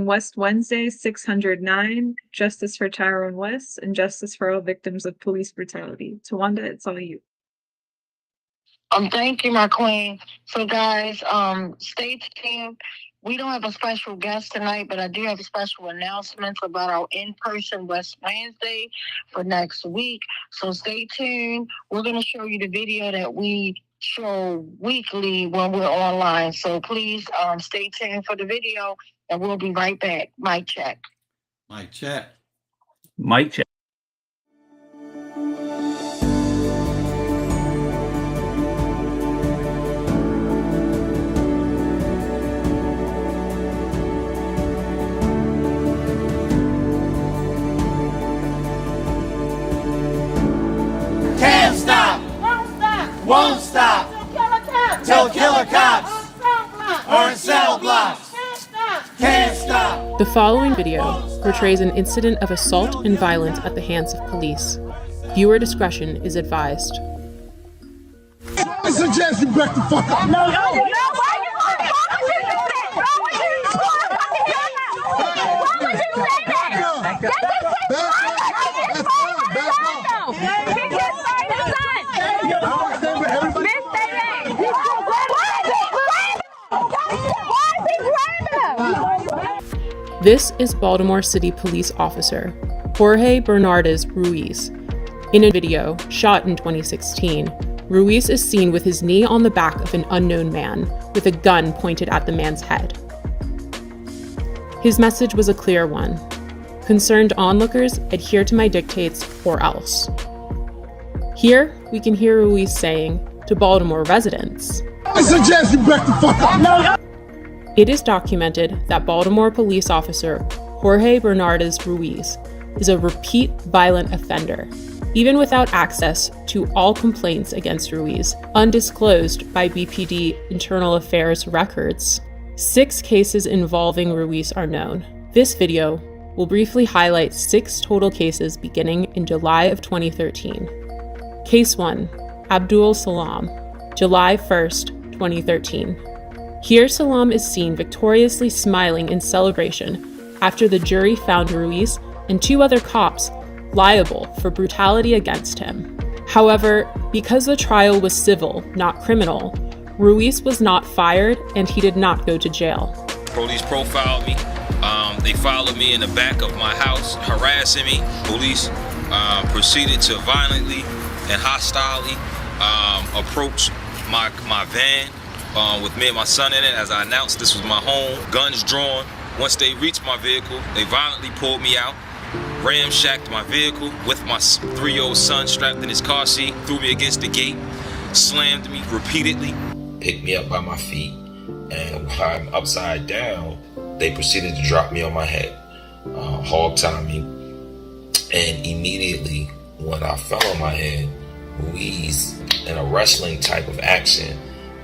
on West Wednesday, 609, Justice for Tyrone West and Justice for all victims of police brutality. Tawanda, it's all you. Thank you, my queen. So guys, stay tuned. We don't have a special guest tonight, but I do have a special announcement about our in-person West Wednesday for next week. So stay tuned. We're going to show you the video that we show weekly when we're online. So please stay tuned for the video, and we'll be right back. Mic check. Mic check. Mic check. Can't stop. Won't stop. Till killer cops are in cell blocks. Can't stop. The following video portrays an incident of assault and violence at the hands of police. Viewer discretion is advised. I suggest you back the fuck up. No, why you This is Baltimore City Police Officer Jorge Bernardes Ruiz. In a video shot in 2016, Ruiz is seen with his knee on the back of an unknown man with a gun pointed at the man's head. His message was a clear one. Concerned onlookers, adhere to my dictates or else. Here, we can hear Ruiz saying to Baltimore residents, I suggest you back the fuck up. It is documented that Baltimore police officer Jorge Bernardes Ruiz is a repeat violent offender, even without access to all complaints against Ruiz, undisclosed by BPD Internal Affairs records. 6 cases involving Ruiz are known. This video will briefly highlight 6 total cases beginning in July of 2013. Case 1, Abdul Salam, July 1st, 2013. Here Salam is seen victoriously smiling in celebration after the jury found Ruiz and 2 other cops liable for brutality against him. However, because the trial was civil, not criminal, Ruiz was not fired and he did not go to jail. Police profiled me. They followed me in the back of my house, harassing me. Police proceeded to violently and hostilely approach my van with me and my son in it. As I announced, this was my home, guns drawn. Once they reached my vehicle, they violently pulled me out, ramshacked my vehicle with my 3-year-old son strapped in his car seat, threw me against the gate, slammed me repeatedly, picked me up by my feet, and while I'm upside down, they proceeded to drop me on my head, hog tie me, and immediately when I fell on my head, Ruiz, in a wrestling type of action,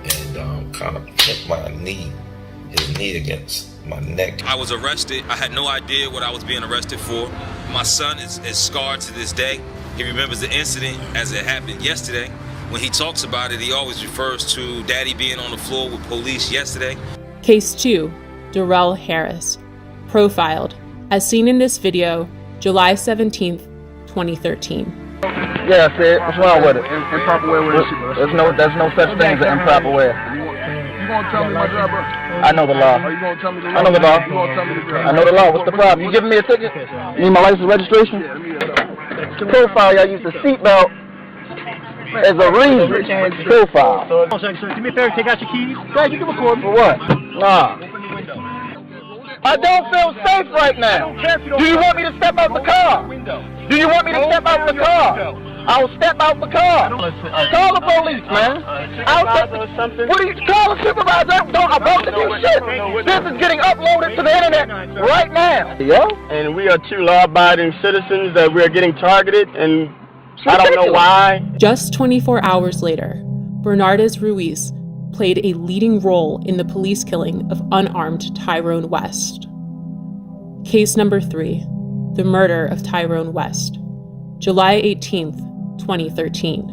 and kind of hit his knee against my neck. I was arrested. I had no idea what I was being arrested for. My son is scarred to this day. He remembers the incident as it happened yesterday. When he talks about it, he always refers to daddy being on the floor with police yesterday. Case 2, Darrell Harris, profiled, as seen in this video, July 17th, 2013. Yeah, I said, what's wrong with it? Improper way with it. There's no such thing as an improper way. You gonna tell me my job, bro? I know the law. Are you gonna tell me the law? I know the law. You gonna tell me the law? I know the law. What's the problem? You giving me a ticket? You need my license registration? Yeah, let me get it. Profile, y'all use the seatbelt as a reason. Profile. Do me a favor, take out your keys. Yeah, you can record me. For what? Nah. I don't feel safe right now. Do you want me to step out the car? Do you want me to step out the car? I'll step out the car. Call the police, man. What do you call a supervisor? I'm about to do shit. This is getting uploaded to the internet right now. Yeah? And we are 2 law-abiding citizens that we are getting targeted, and I don't know why. Just 24 hours later, Bernardes Ruiz played a leading role in the police killing of unarmed Tyrone West. Case number 3, the murder of Tyrone West, July 18th, 2013.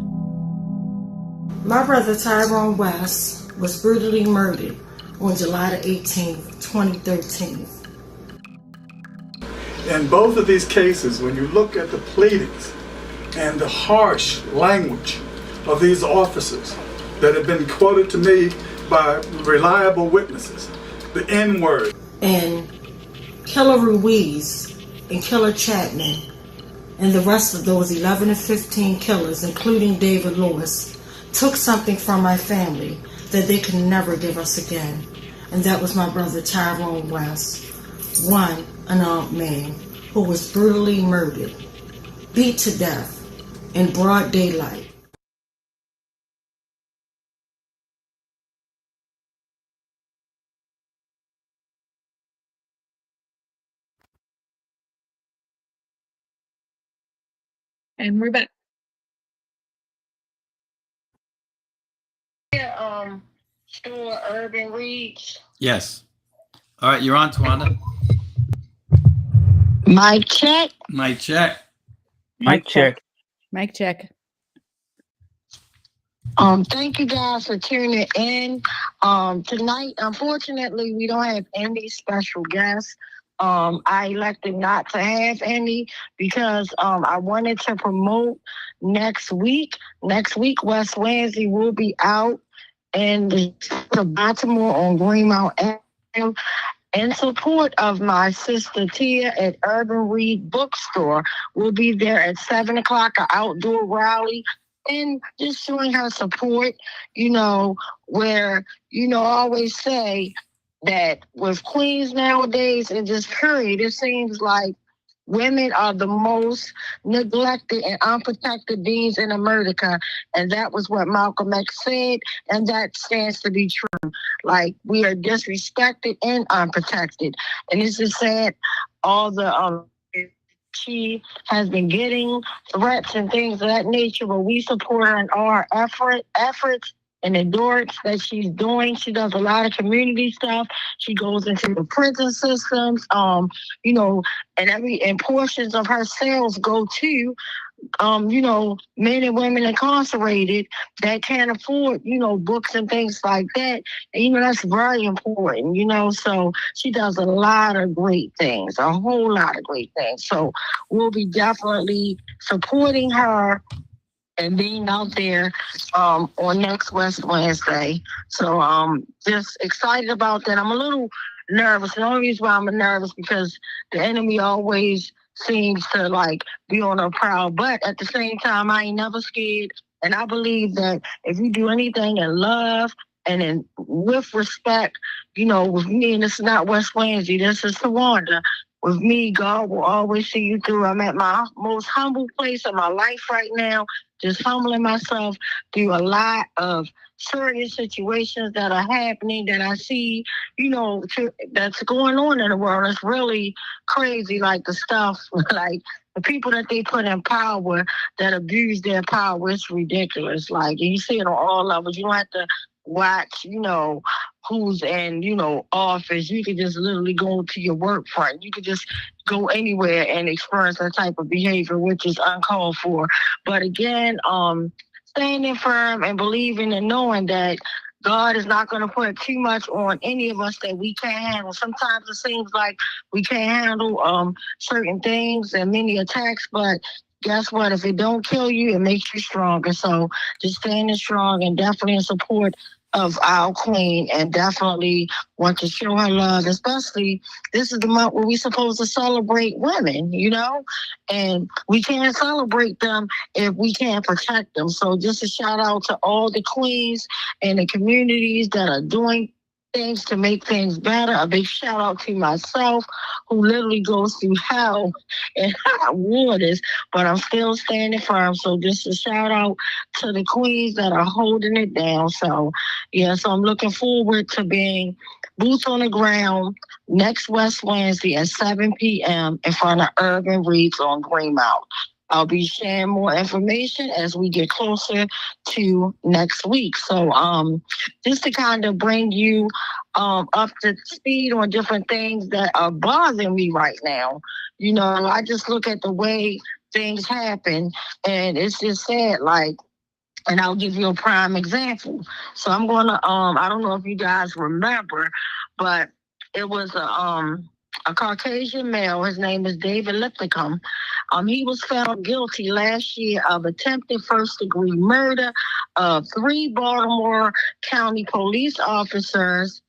My brother Tyrone West was brutally murdered on July the 18th, 2013. In both of these cases, when you look at the pleadings and the harsh language of these officers that have been quoted to me by reliable witnesses, the N-word. And Killer Ruiz and Killer Chapman and the rest of those 11 to 15 killers, including David Lewis, took something from my family that they could never give us again. And that was my brother Tyrone West, one unarmed man who was brutally murdered, beat to death in broad daylight. And we're back. Store Urban Reach. Yes. All right, you're on, Tawanda. Mic check. Mic check. Mic check. Mic check. Thank you guys for tuning in. Tonight, unfortunately, we don't have any special guests. I elected not to have any because I wanted to promote next week. Next week, West Wednesday will be out in the Baltimore on Greenmount Avenue in support of my sister Tia at Urban Read Bookstore. We'll be there at 7 o'clock, an outdoor rally, and just showing her support, where, I always say that with Queens nowadays, in this period, it seems like women are the most neglected and unprotected beings in America. And that was what Malcolm X said, and that stands to be true. Like, we are disrespected and unprotected. And it's just sad, all the she has been getting threats and things of that nature, but we support her in all her efforts and endurance that she's doing. She does a lot of community stuff. She goes into the prison systems, and portions of her sales go to, men and women incarcerated that can't afford, books and things like that. And, that's very important, so she does a lot of great things, a whole lot of great things. So we'll be definitely supporting her and being out there on next West Wednesday. So just excited about that. I'm a little nervous. The only reason why I'm nervous because the enemy always seems to be on her prowl. But at the same time, I ain't never scared. And I believe that if you do anything in love and with respect, with me, and this is not West Wednesday, this is Tawanda. With me, God will always see you through. I'm at my most humble place in my life right now, just humbling myself through a lot of serious situations that are happening that I see, that's going on in the world. It's really crazy, like the stuff, like the people that they put in power that abuse their power. It's ridiculous. And you see it on all levels. You don't have to watch, who's in, office. You could just literally go to your work front. You could just go anywhere and experience that type of behavior, which is uncalled for. But again, standing firm and believing and knowing that God is not going to put too much on any of us that we can't handle. Sometimes it seems like we can't handle certain things and many attacks, but guess what? If it don't kill you, it makes you stronger. So just standing strong and definitely in support of our queen, and definitely want to show her love, especially this is the month where we're supposed to celebrate women, and we can't celebrate them if we can't protect them. So just a shout out to all the queens and the communities that are doing things to make things better. A big shout out to myself, who literally goes through hell and hot waters, but I'm still standing firm. So just a shout out to the queens that are holding it down. So so I'm looking forward to being boots on the ground next West Wednesday at 7 p.m. in front of Urban Reads on Greenmount. I'll be sharing more information as we get closer to next week. So just to kind of bring you up to speed on different things that are bothering me right now. I just look at the way things happen, and it's just sad, and I'll give you a prime example. So I'm going to, I don't know if you guys remember, but it was a Caucasian male. His name is David Lithicum. He was found guilty last year of attempted first-degree murder of 3 Baltimore County police officers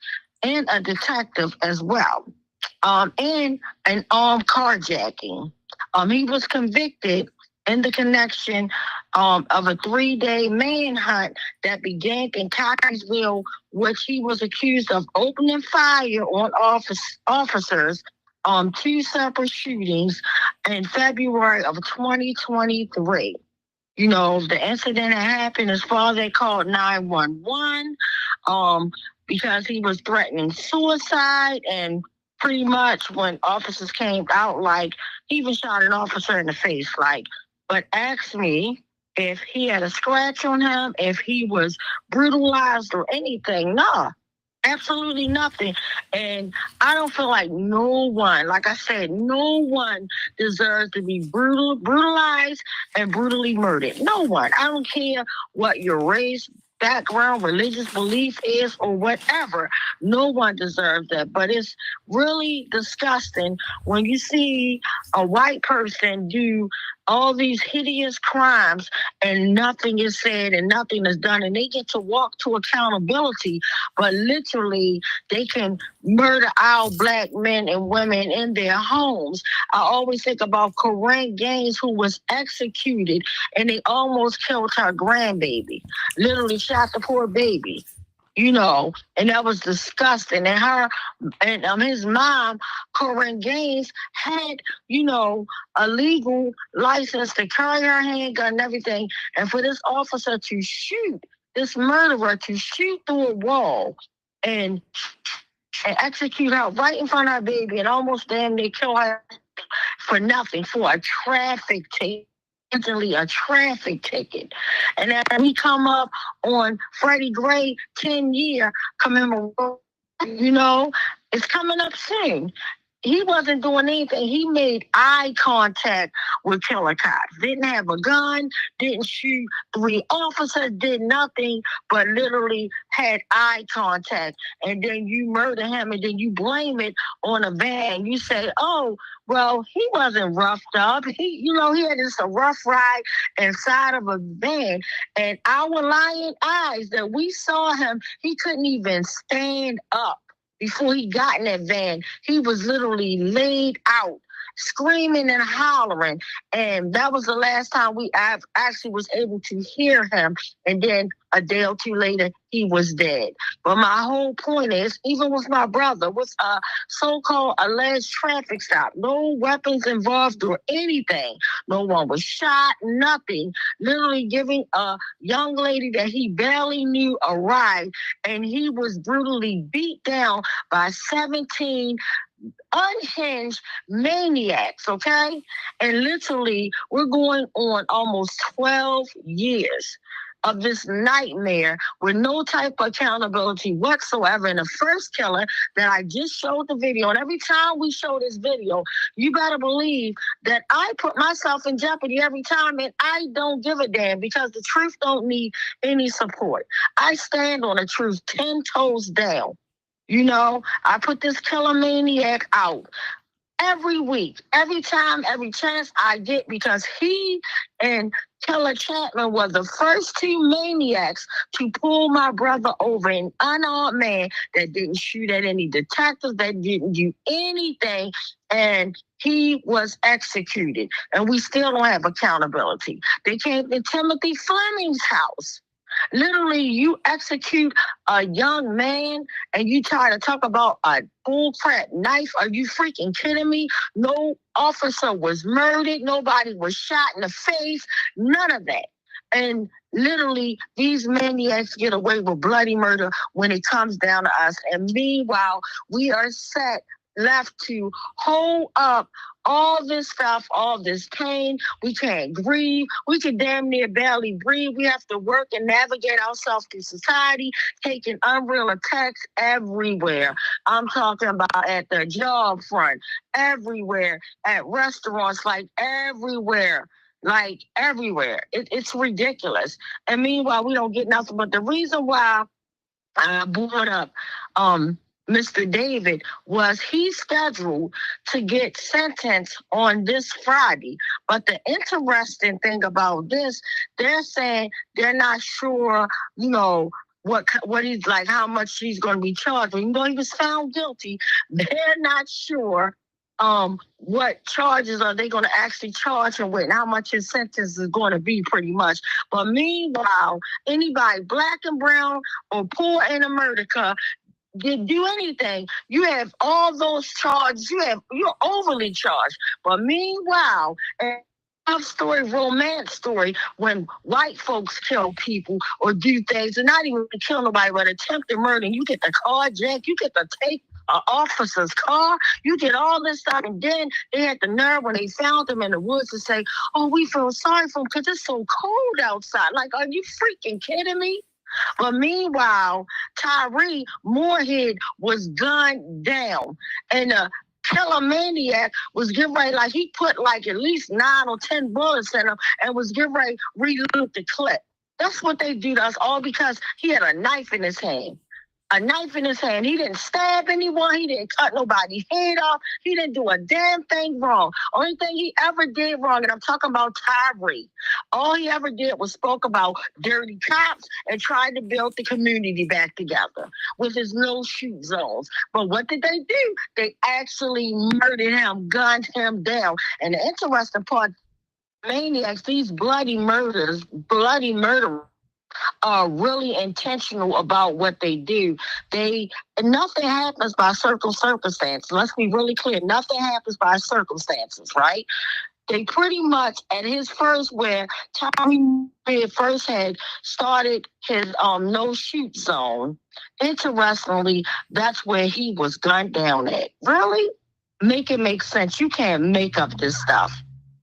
and a detective as well, and an armed carjacking. He was convicted in the connection of a 3-day manhunt that began in Cockeysville, which he was accused of opening fire on officers on 2 separate shootings in February of 2023. You know, the incident had happened as far as they called 911, because he was threatening suicide, and pretty much when officers came out, like, he even shot an officer in the face, like, but asked me if he had a scratch on him, if he was brutalized or anything. No, absolutely nothing. And I don't feel like no one, like I said, no one deserves to be brutalized and brutally murdered. No one. I don't care what your race, background, religious belief is, or whatever. No one deserves that. But it's really disgusting when you see a white person do all these hideous crimes and nothing is said and nothing is done, and they get to walk to accountability, but literally they can murder our Black men and women in their homes. I always think about Corinne Gaines, who was executed, and they almost killed her grandbaby, literally shot the poor baby. You know, and that was disgusting. And her and his mom, Corinne Gaines, had, you know, a legal license to carry her handgun and everything. And for this officer to shoot, this murderer to shoot through a wall and execute her right in front of her baby and almost damn near kill her for nothing, for a traffic ticket. Instantly a traffic ticket. And then we come up on Freddie Gray 10-year commemoration, you know, it's coming up soon. He wasn't doing anything. He made eye contact with killer cops. Didn't have a gun, didn't shoot 3 officers, did nothing, but literally had eye contact. And then you murder him, and then you blame it on a van. You say, oh, well, he wasn't roughed up. He had just a rough ride inside of a van. And our lying eyes that we saw him, he couldn't even stand up. Before he got in that van, he was literally laid out, screaming and hollering. And that was the last time I actually was able to hear him. And then a day or 2 later, he was dead. But my whole point is, even with my brother, with a so-called alleged traffic stop, no weapons involved or anything. No one was shot, nothing. Literally giving a young lady that he barely knew a ride, and he was brutally beat down by 17 unhinged maniacs, okay? And literally, we're going on almost 12 years of this nightmare with no type of accountability whatsoever. And the first killer that I just showed the video, and every time we show this video, you better believe that I put myself in jeopardy every time, and I don't give a damn, because the truth don't need any support. I stand on the truth 10 toes down. You know, I put this killer maniac out every week, every time, every chance I get, because he and Killer Chapman were the first 2 maniacs to pull my brother over, an unarmed man that didn't shoot at any detectives, that didn't do anything, and he was executed. And we still don't have accountability. They came to Timothy Fleming's house. Literally, you execute a young man and you try to talk about a bullcrap knife. Are you freaking kidding me? No officer was murdered. Nobody was shot in the face. None of that. And literally, these maniacs get away with bloody murder when it comes down to us. And meanwhile, we are left to hold up all this stuff, all this pain. We can't breathe. We can damn near barely breathe. We have to work and navigate ourselves through society, taking unreal attacks everywhere. I'm talking about at the job front, everywhere, at restaurants, like everywhere. It's ridiculous. And meanwhile, we don't get nothing. But the reason why I brought up Mr. David, was he's scheduled to get sentenced on this Friday. But the interesting thing about this, they're saying they're not sure, you know, what he's like, how much he's going to be charged. Even though he was found guilty, they're not sure what charges are they going to actually charge him with and how much his sentence is going to be, pretty much. But meanwhile, anybody black and brown or poor in America did do anything, you have all those charges, you're overly charged. But meanwhile, love story, romance story, when white folks kill people or do things, and not even kill nobody, but attempted murder, and you get the carjack, you get to take an officer's car, you get all this stuff, and then they had the nerve when they found them in the woods to say, oh, we feel sorry for them because it's so cold outside. Like, are you freaking kidding me? But meanwhile, Tyree Moorhead was gunned down, and killer maniac was getting ready, like he put like at least 9 or 10 bullets in him and was getting ready to reload the clip. That's what they do to us, all because he had a knife in his hand. A knife in his hand. He didn't stab anyone. He didn't cut nobody's head off. He didn't do a damn thing wrong. Only thing he ever did wrong, and I'm talking about Tyree, all he ever did was spoke about dirty cops and tried to build the community back together with his no-shoot zones. But what did they do? They actually murdered him, gunned him down. And the interesting part, maniacs, these bloody murderers, are really intentional about what they do. Nothing happens by circumstances. Let's be really clear. Nothing happens by circumstances, right? They pretty much, at his first, where Tyree first had started his no-shoot zone, interestingly, that's where he was gunned down at. Really? Make it make sense. You can't make up this stuff.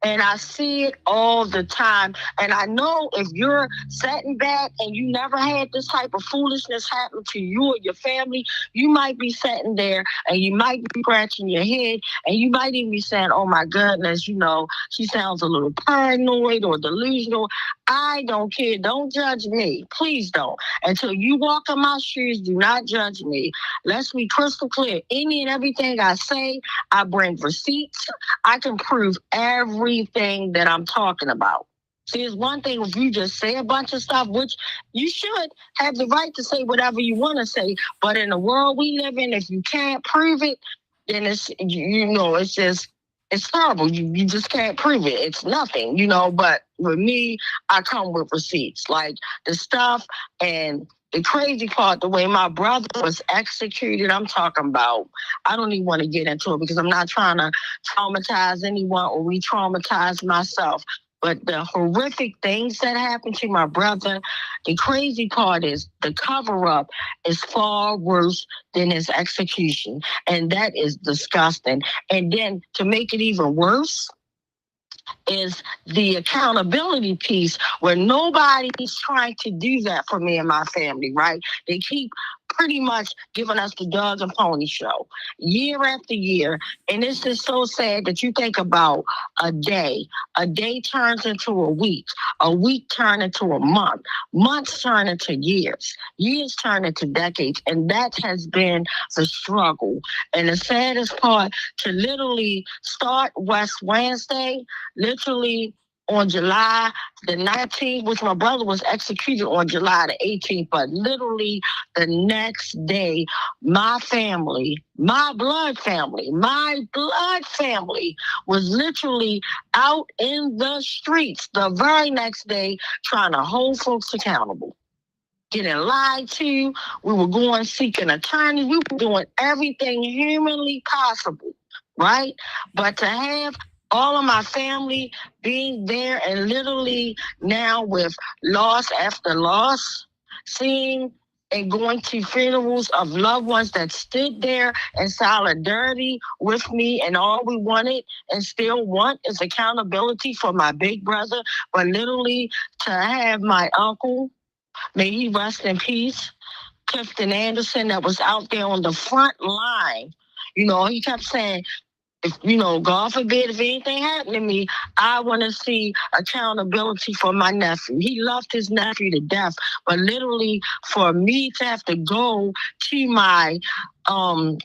And I see it all the time. And I know if you're sitting back and you never had this type of foolishness happen to you or your family, you might be sitting there and you might be scratching your head and you might even be saying, oh my goodness, you know, she sounds a little paranoid or delusional. I don't care. Don't judge me. Please don't. Until you walk in my shoes, do not judge me. Let's be crystal clear. Any and everything I say, I bring receipts. I can prove everything that I'm talking about. See, it's one thing if you just say a bunch of stuff, which you should have the right to say whatever you want to say. But in the world we live in, if you can't prove it, then it's, you know, it's just, it's horrible. You just can't prove it. It's nothing, you know. But with me, I come with receipts, like the stuff. And the crazy part, the way my brother was executed, I'm talking about, I don't even want to get into it because I'm not trying to traumatize anyone or re-traumatize myself. But the horrific things that happened to my brother, the crazy part is the cover-up is far worse than his execution. And that is disgusting. And then to make it even worse is the accountability piece where nobody's trying to do that for me and my family, right? They keep pretty much giving us the Doug and Pony show year after year. And it's just so sad that you think about a day turns into a week turns into a month, months turn into years turn into decades. And that has been the struggle. And the saddest part, to literally start West Wednesday, literally on July the 19th, which my brother was executed on July the 18th, but literally the next day, my blood family was literally out in the streets the very next day trying to hold folks accountable. Getting lied to, we were going seeking attorneys, we were doing everything humanly possible, right? But to have all of my family being there and literally now with loss after loss, seeing and going to funerals of loved ones that stood there in solidarity with me, and all we wanted and still want is accountability for my big brother. But literally to have my uncle, may he rest in peace, Clifton Anderson, that was out there on the front line. You know, he kept saying, if, God forbid, if anything happened to me, I want to see accountability for my nephew. He loved his nephew to death, but literally for me to have to go to my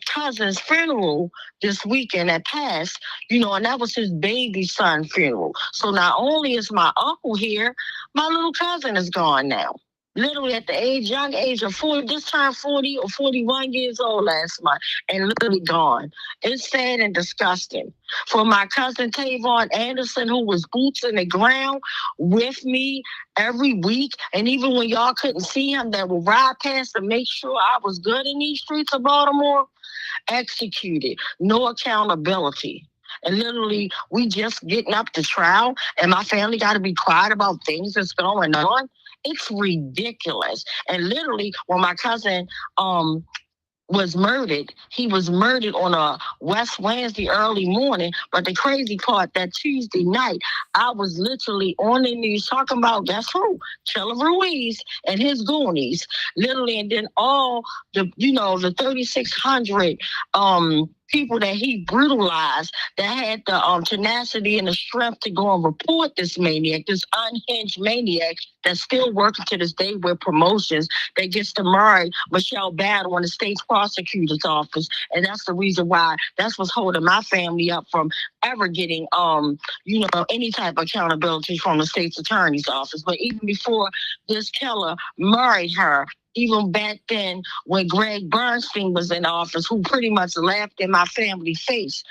cousin's funeral this weekend that passed, and that was his baby son funeral. So not only is my uncle here, my little cousin is gone now. Literally at the young age of 40, this time 40 or 41 years old last month, and literally gone. It's sad and disgusting. For my cousin Tavon Anderson, who was boots in the ground with me every week, and even when y'all couldn't see him, that would ride past to make sure I was good in these streets of Baltimore, executed. No accountability. And literally, we just getting up to trial, and my family got to be quiet about things that's going on. It's ridiculous. And literally, when my cousin was murdered, he was murdered on a West Wednesday early morning. But the crazy part, that Tuesday night, I was literally on the news talking about, guess who? Killer Ruiz and his goonies. Literally, and then all the 3,600 people that he brutalized, that had the tenacity and the strength to go and report this maniac, this unhinged maniac that's still working to this day with promotions, that gets to marry Michelle Battle in the state's prosecutor's office. And that's the reason why, that's what's holding my family up from ever getting, any type of accountability from the state's attorney's office. But even before this killer married her, even back then when Greg Bernstein was in office, who pretty much laughed in my family face.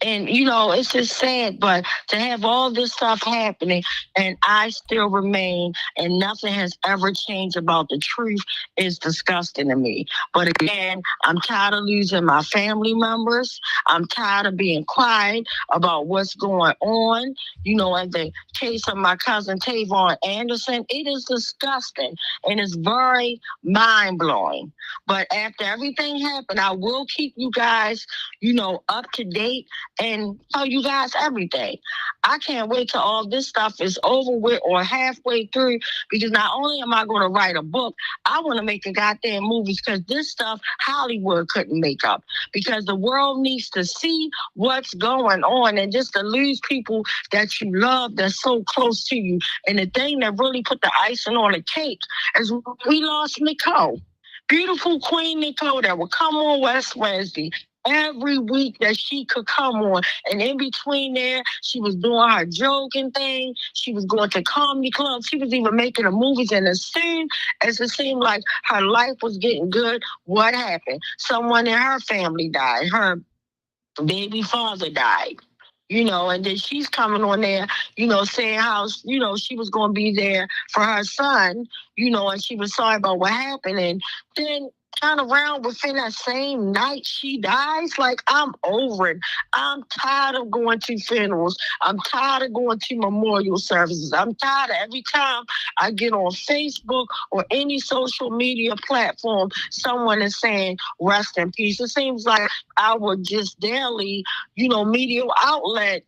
And, it's just sad, but to have all this stuff happening and I still remain and nothing has ever changed about the truth is disgusting to me. But again, I'm tired of losing my family members. I'm tired of being quiet about what's going on. In the case of my cousin Tavon Anderson, it is disgusting and it's very mind-blowing. But after everything happened, I will keep you guys, up to date and tell you guys everything. I can't wait till all this stuff is over with or halfway through, because not only am I going to write a book, I want to make a goddamn movies, because this stuff Hollywood couldn't make up, because the world needs to see what's going on, and just to lose people that you love that's so close to you. And the thing that really put the icing on the cake is we lost Nicole. Beautiful Queen Nicole that would come on West Wednesday every week that she could come on. And in between there, she was doing her joking thing. She was going to comedy clubs. She was even making the movies. And as soon as it seemed like her life was getting good, what happened? Someone in her family died. Her baby father died. And then she's coming on there, saying how, she was going to be there for her son, and she was sorry about what happened. And then turn around within that same night she dies. Like, I'm over it. I'm tired of going to funerals. I'm tired of going to memorial services. I'm tired of every time I get on Facebook or any social media platform, someone is saying rest in peace. It seems like our just daily, media outlet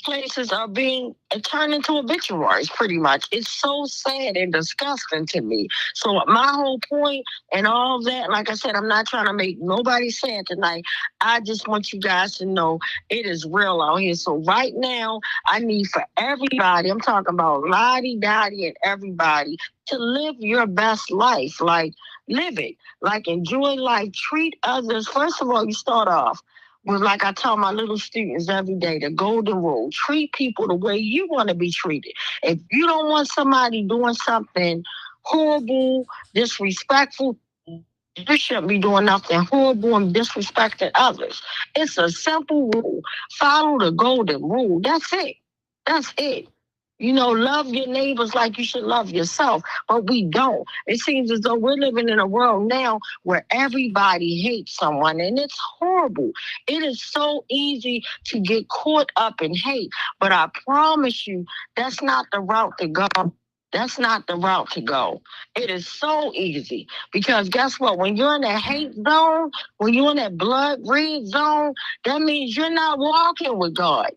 places are being turned into obituaries, pretty much. It's so sad and disgusting to me. So my whole point and all that, like I said, I'm not trying to make nobody sad tonight. I just want you guys to know it is real out here. So right now, I need for everybody, I'm talking about Lottie, Dottie, and everybody, to live your best life. Like, live it. Like, enjoy life. Treat others. First of all, you start off was, like I tell my little students every day, the golden rule: treat people the way you want to be treated. If you don't want somebody doing something horrible, disrespectful, you shouldn't be doing nothing horrible and disrespecting others. It's a simple rule. Follow the golden rule. That's it. That's it. Love your neighbors like you should love yourself, but we don't. It seems as though we're living in a world now where everybody hates someone, and it's horrible. It is so easy to get caught up in hate, but I promise you, that's not the route to go. That's not the route to go. It is so easy, because guess what? When you're in that hate zone, when you're in that blood red zone, that means you're not walking with God.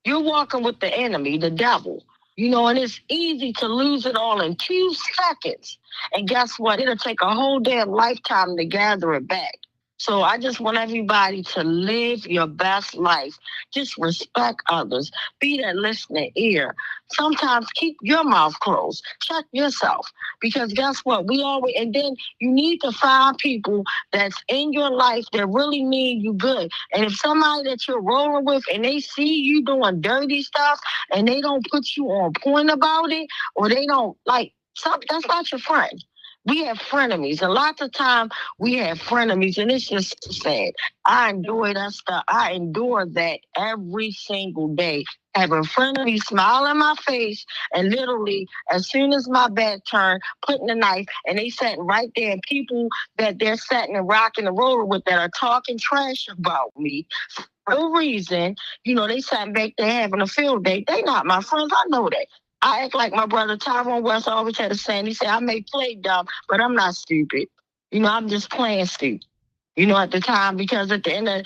You're walking with the enemy, the devil. And it's easy to lose it all in 2 seconds. And guess what? It'll take a whole damn lifetime to gather it back. So I just want everybody to live your best life. Just respect others. Be that listening ear. Sometimes keep your mouth closed. Check yourself. Because guess what? And then you need to find people that's in your life that really mean you good. And if somebody that you're rolling with and they see you doing dirty stuff and they don't put you on point about it, or they don't that's not your friend. We have frenemies. A lot of time we have frenemies, and it's just sad. I endure that stuff. I endure that every single day. Having frenemies smile in my face, and literally, as soon as my back turned, putting the knife, and they sitting right there, and people that they're sitting and rocking and rolling with that are talking trash about me. For no reason, they sat back there having a field day. They not my friends. I know that. I act like my brother Tyrone West always had a saying. He said, I may play dumb, but I'm not stupid. I'm just playing stupid. At the time, because at the end of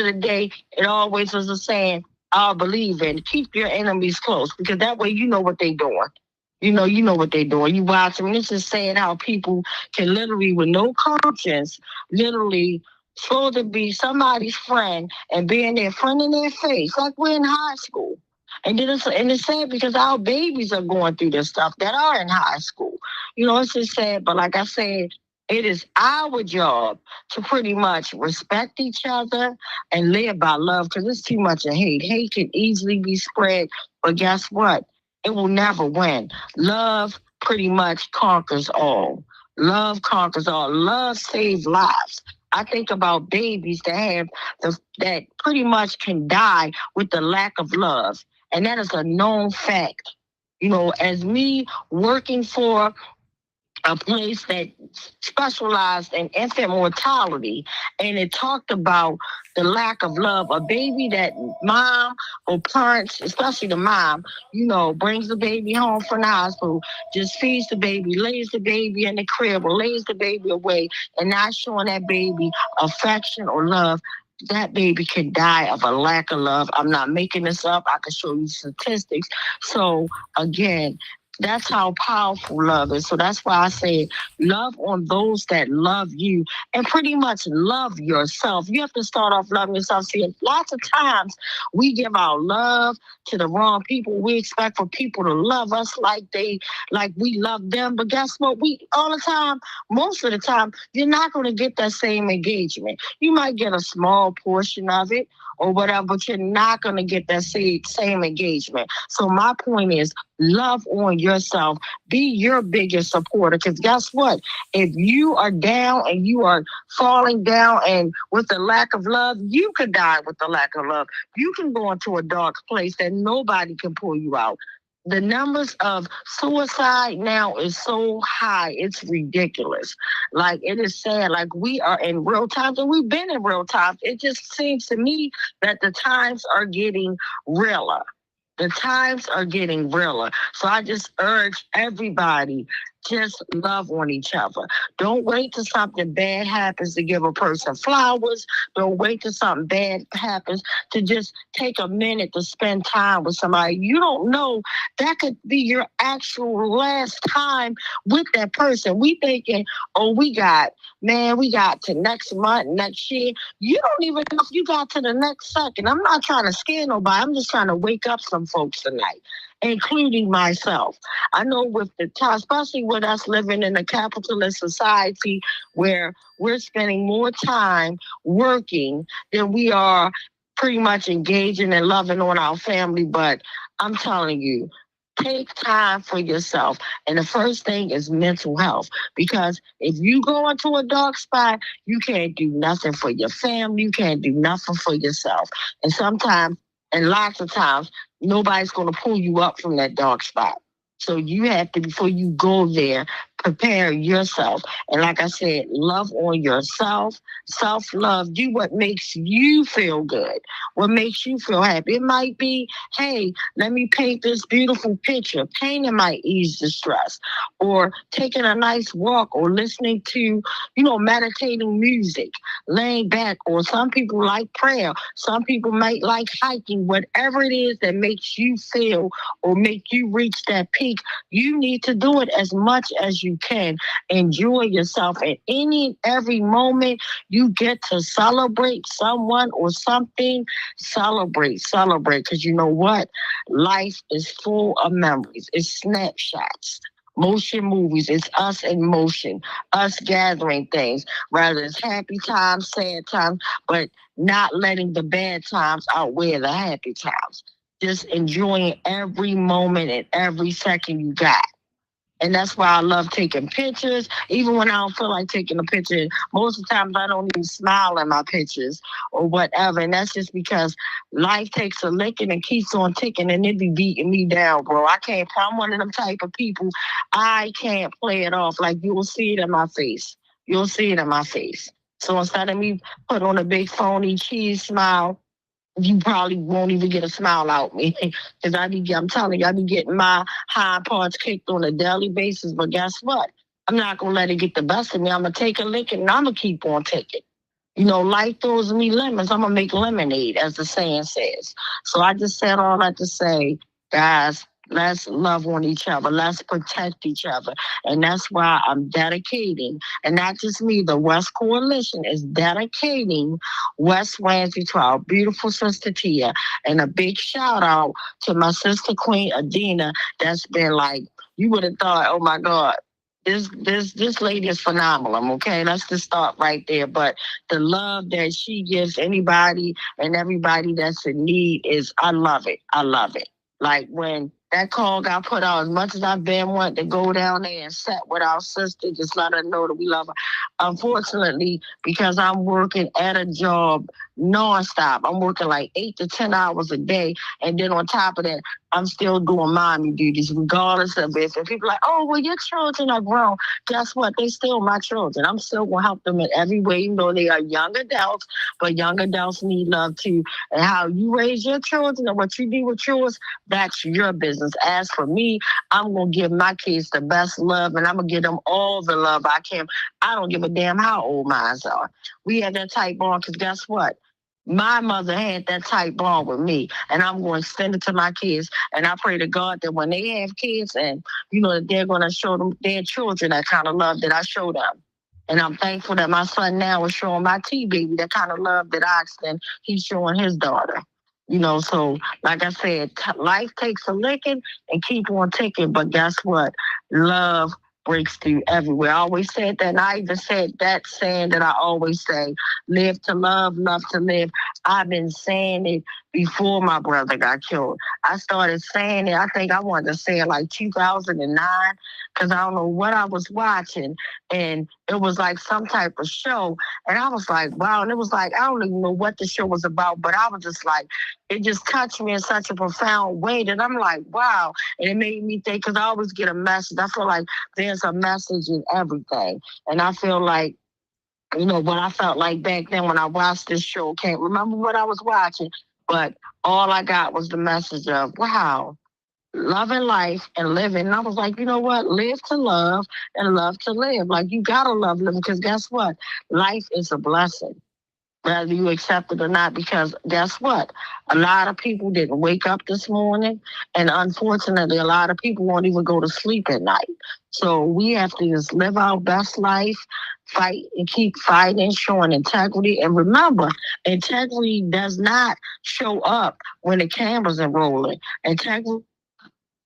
the day, it always was a saying, I'll believe in. Keep your enemies close, because that way you know what they're doing. You know what they're doing. You watch them. This is saying how people can literally, with no conscience, literally supposed to be somebody's friend and being their friend in their face, like we're in high school. And it's sad because our babies are going through this stuff that are in high school. It's just sad. But like I said, it is our job to pretty much respect each other and live by love, because it's too much of hate. Hate can easily be spread, but guess what? It will never win. Love pretty much conquers all. Love conquers all. Love saves lives. I think about babies that pretty much can die with the lack of love. And that is a known fact. As me working for a place that specialized in infant mortality, and it talked about the lack of love. A baby that mom or parents, especially the mom, brings the baby home from the hospital, just feeds the baby, lays the baby in the crib, or lays the baby away, and not showing that baby affection or love. That baby can die of a lack of love. I'm not making this up. I can show you statistics. So again, that's how powerful love is. So that's why I say love on those that love you, and pretty much love yourself. You have to start off loving yourself. See, lots of times we give our love to the wrong people. We expect for people to love us like we love them. But guess what? Most of the time, you're not going to get that same engagement. You might get a small portion of it or whatever, but you're not going to get that same engagement. So my point is, love on yourself. Be your biggest supporter, because guess what? If you are down and you are falling down and with the lack of love, you could die with the lack of love. You can go into a dark place that nobody can pull you out. The numbers of suicide now is so high, it's ridiculous. It is sad. We are in real times, and we've been in real times. It just seems to me that the times are getting realer. The times are getting realer. So I just urge everybody, just love on each other. Don't wait till something bad happens to give a person flowers. Don't wait till something bad happens to just take a minute to spend time with somebody. You don't know, that could be your actual last time with that person. We thinking, we got to next month, next year. You don't even know if you got to the next second. I'm not trying to scare nobody. I'm just trying to wake up some folks tonight, including myself. I know with the time, especially with us living in a capitalist society where we're spending more time working than we are pretty much engaging and loving on our family. But I'm telling you, take time for yourself. And the first thing is mental health, because if you go into a dark spot, you can't do nothing for your family. You can't do nothing for yourself. And sometimes, and lots of times, nobody's going to pull you up from that dark spot. So you have to, before you go there, prepare yourself. And like I said, love on yourself, self-love. Do what makes you feel good, what makes you feel happy. It might be, hey, let me paint this beautiful picture. Painting might ease the stress. Or taking a nice walk, or listening to, meditating music, laying back. Or some people like prayer. Some people might like hiking. Whatever it is that makes you feel or make you reach that peak, you need to do it as much as you you can. Enjoy yourself. And any and every moment you get to celebrate someone or something, celebrate. Because you know what? Life is full of memories. It's snapshots. Motion movies, it's us in motion, us gathering things, rather it's happy times, sad times, but not letting the bad times outweigh the happy times. Just enjoying every moment and every second you got. And that's why I love taking pictures, even when I don't feel like taking a picture. Most of the times I don't even smile in my pictures or whatever. And that's just because life takes a licking and keeps on ticking, and it be beating me down, bro. I'm one of them type of people. I can't play it off. Like, you'll see it in my face. You'll see it in my face. So instead of me put on a big phony cheese smile, you probably won't even get a smile out me. Because I'm telling you, I be getting my high parts kicked on a daily basis. But guess what? I'm not going to let it get the best of me. I'm going to take a lick and I'm going to keep on taking. You know, life throws me lemons. I'm going to make lemonade, as the saying says. So I just said all that to say, guys, let's love on each other. Let's protect each other. And that's why I'm dedicating, and not just me, the West Coalition is dedicating West Ramsey to our beautiful sister Tia. And a big shout out to my sister Queen Adina. That's been like, you would have thought, oh my God, this lady is phenomenal, okay? Let's just start right there. But the love that she gives anybody and everybody that's in need is, I love it. I love it. Like when that call got put out, as much as I've been wanting to go down there and sit with our sister, just let her know that we love her. Unfortunately, because I'm working at a job nonstop, I'm working like 8 to 10 hours a day. And then on top of that, I'm still doing mommy duties, regardless of it. And people are like, oh, well, your children are grown. Guess what? They still my children. I'm still going to help them in every way, even though they are young adults, but young adults need love too. And how you raise your children and what you do with yours, that's your business. As for me, I'm going to give my kids the best love, and I'm going to give them all the love I can. I don't give a damn how old mine are. We have that type bond because guess what? My mother had that type bond with me, and I'm going to extend it to my kids. And I pray to God that when they have kids, and you know that they're going to show them their children that kind of love that I show them. And I'm thankful that my son now is showing my T-baby that kind of love that I extend. He's showing his daughter. You know, so like I said, life takes a licking and keep on ticking. But guess what? Love breaks through everywhere. I always said that, and I even said that saying that I always say, live to love to live. I've been saying it before my brother got killed. I started saying it, I think I wanted to say it like 2009, because I don't know what I was watching, and it was like some type of show, and I was like, wow, and it was like, I don't even know what the show was about, but I was just like, it just touched me in such a profound way that I'm like, wow, and it made me think, because I always get a message. I feel like there's a message in everything, and I feel like, you know, what I felt like back then when I watched this show, can't remember what I was watching, but all I got was the message of, wow, loving life and living. And I was like, you know what? Live to love and love to live. Like, you got to love living, because guess what? Life is a blessing, whether you accept it or not, because guess what? A lot of people didn't wake up this morning, and unfortunately, a lot of people won't even go to sleep at night. So we have to just live our best life, fight and keep fighting, showing integrity. And remember, integrity does not show up when the cameras are rolling. Integrity,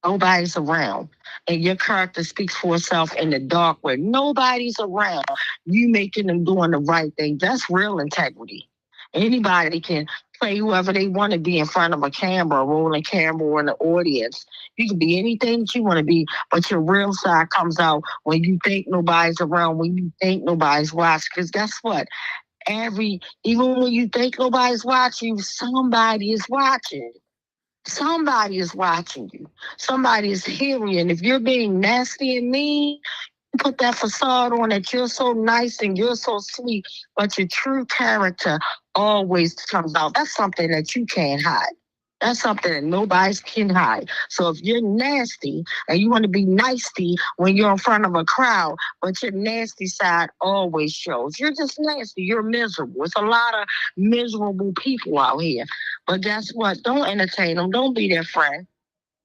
nobody's around, and your character speaks for itself in the dark where nobody's around. You making them doing the right thing. That's real integrity. Anybody can play whoever they want to be in front of a camera, a rolling camera, or in the audience. You can be anything that you want to be, but your real side comes out when you think nobody's around, when you think nobody's watching. Because guess what? Even when you think nobody's watching, somebody is watching. Somebody is watching you. Somebody is hearing you. And if you're being nasty and mean, put that facade on that you're so nice and you're so sweet, but your true character always comes out. That's something that you can't hide. That's something that nobody can hide. So if you're nasty and you want to be nasty when you're in front of a crowd, but your nasty side always shows. You're just nasty. You're miserable. It's a lot of miserable people out here. But guess what? Don't entertain them. Don't be their friend.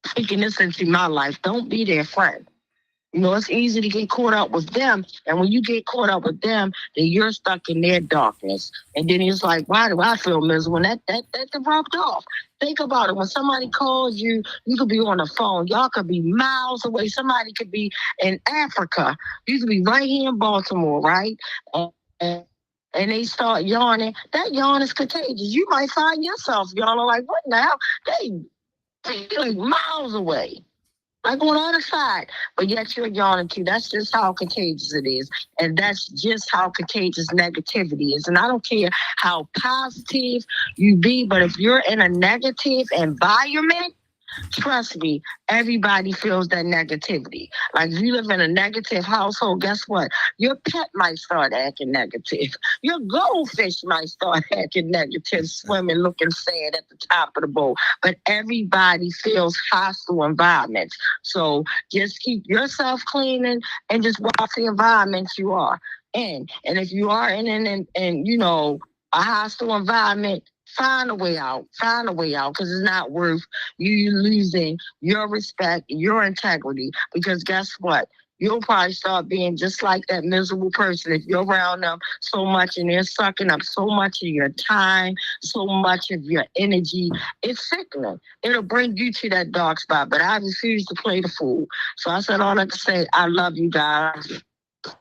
Speaking this into my life, don't be their friend. You know, it's easy to get caught up with them. And when you get caught up with them, then you're stuck in their darkness. And then it's like, why do I feel miserable? And that rubbed off. Think about it. When somebody calls you, you could be on the phone. Y'all could be miles away. Somebody could be in Africa. You could be right here in Baltimore, right? And they start yawning. That yawn is contagious. You might find yourself yawning like, what now? They like miles away. Like on the other side, but yet you're yawning too. That's just how contagious it is. And that's just how contagious negativity is. And I don't care how positive you be, but if you're in a negative environment, trust me, everybody feels that negativity. Like if you live in a negative household, guess what? Your pet might start acting negative. Your goldfish might start acting negative, swimming, looking sad at the top of the boat. But everybody feels hostile environments. So just keep yourself clean and just watch the environment you are in. And if you are in a hostile environment, find a way out, because it's not worth you losing your respect, your integrity, because guess what? You'll probably start being just like that miserable person if you're around them so much and they're sucking up so much of your time, so much of your energy. It's sickening. It'll bring you to that dark spot, but I refuse to play the fool. So I said all that to say, I love you guys.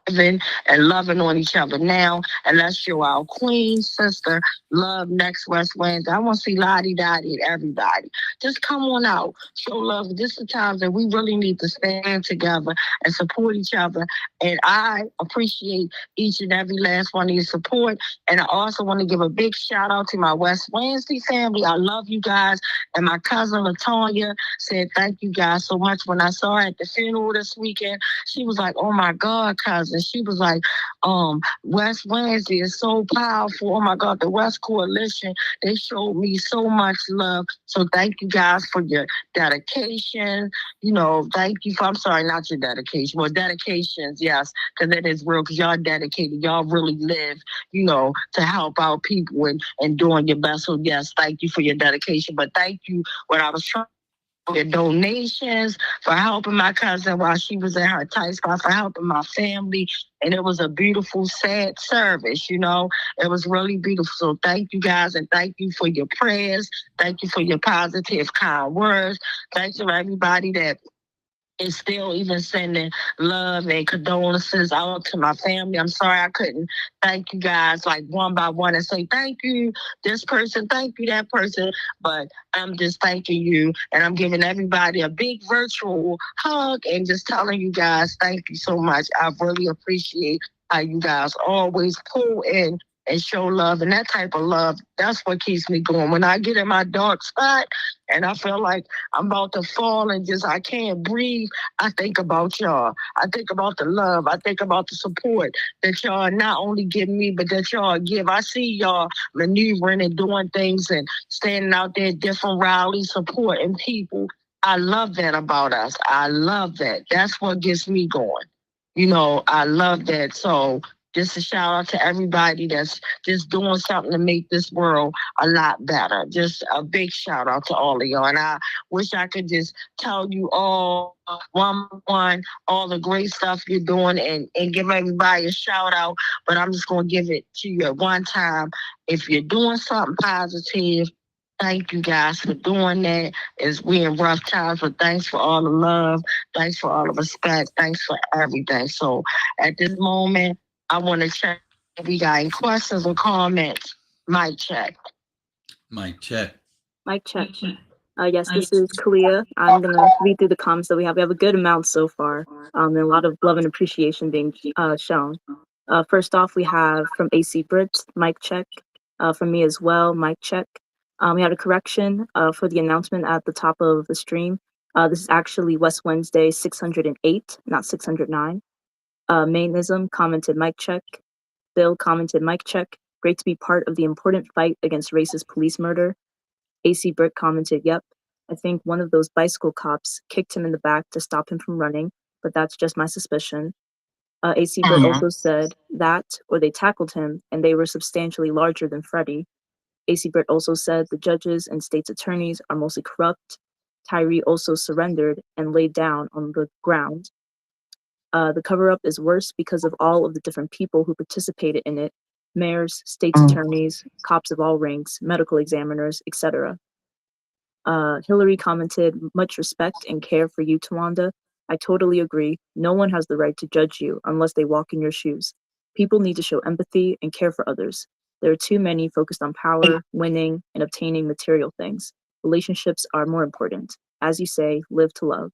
And loving on each other now, and let's show our queen sister love next West Wednesday. I want to see Lottie Dottie and everybody. Just come on out, show love. This is the times that we really need to stand together and support each other. And I appreciate each and every last one of your support. And I also want to give a big shout out to my West Wednesday family. I love you guys. And my cousin Latonya said thank you guys so much. When I saw her at the funeral this weekend, she was like, oh my God, cousin. She was like, West Wednesday is so powerful. Oh my God, the West Coalition, they showed me so much love. So thank you guys for your dedication. Thank you for, I'm sorry, not your dedication, but dedications, yes, because it is real, because y'all dedicated. Y'all really live, to help out people and doing your best. So yes, thank you for your dedication. But thank you when I was trying your donations, for helping my cousin while she was in her tight spot, for helping my family. And it was a beautiful, sad service, It was really beautiful. So thank you guys, and thank you for your prayers. Thank you for your positive, kind words. Thanks to everybody that is still even sending love and condolences out to my family. I'm sorry I couldn't thank you guys like one by one and say thank you this person, thank you that person, but I'm just thanking you, and I'm giving everybody a big virtual hug and just telling you guys thank you so much. I really appreciate how you guys always pull in and show love, and that type of love, that's what keeps me going. When I get in my dark spot and I feel like I'm about to fall and I can't breathe, I think about y'all. I think about the love. I think about the support that y'all not only give me, but that y'all give. I see y'all maneuvering and doing things and standing out there at different rallies, supporting people. I love that about us. I love that. That's what gets me going. I love that. So just a shout out to everybody that's just doing something to make this world a lot better. Just a big shout out to all of y'all. And I wish I could just tell you all one all the great stuff you're doing and give everybody a shout out. But I'm just going to give it to you at one time. If you're doing something positive, thank you guys for doing that. We in rough times, but thanks for all the love. Thanks for all the respect. Thanks for everything. So at this moment, I want to check if we got any questions or comments. Mic check. Mic check. Mic check. Yes, this is Kalia. I'm going to read through the comments that we have. We have a good amount so far, and a lot of love and appreciation being shown. First off, we have from AC Brit, mic check. From me as well, mic check. We had a correction for the announcement at the top of the stream. This is actually West Wednesday 608, not 609. Mainism commented mic check. Bill commented mic check. Great to be part of the important fight against racist police murder. AC Brick commented, yep. I think one of those bicycle cops kicked him in the back to stop him from running, but that's just my suspicion. AC Brick also said that, or they tackled him, and they were substantially larger than Freddie. AC Britt also said the judges and state's attorneys are mostly corrupt. Tyree also surrendered and laid down on the ground. The cover-up is worse because of all of the different people who participated in it: mayors, state's attorneys, cops of all ranks, medical examiners, etc. Hillary commented, "Much respect and care for you, Tawanda. I totally agree. No one has the right to judge you unless they walk in your shoes. People need to show empathy and care for others. There are too many focused on power, winning, and obtaining material things. Relationships are more important. As you say, live to love."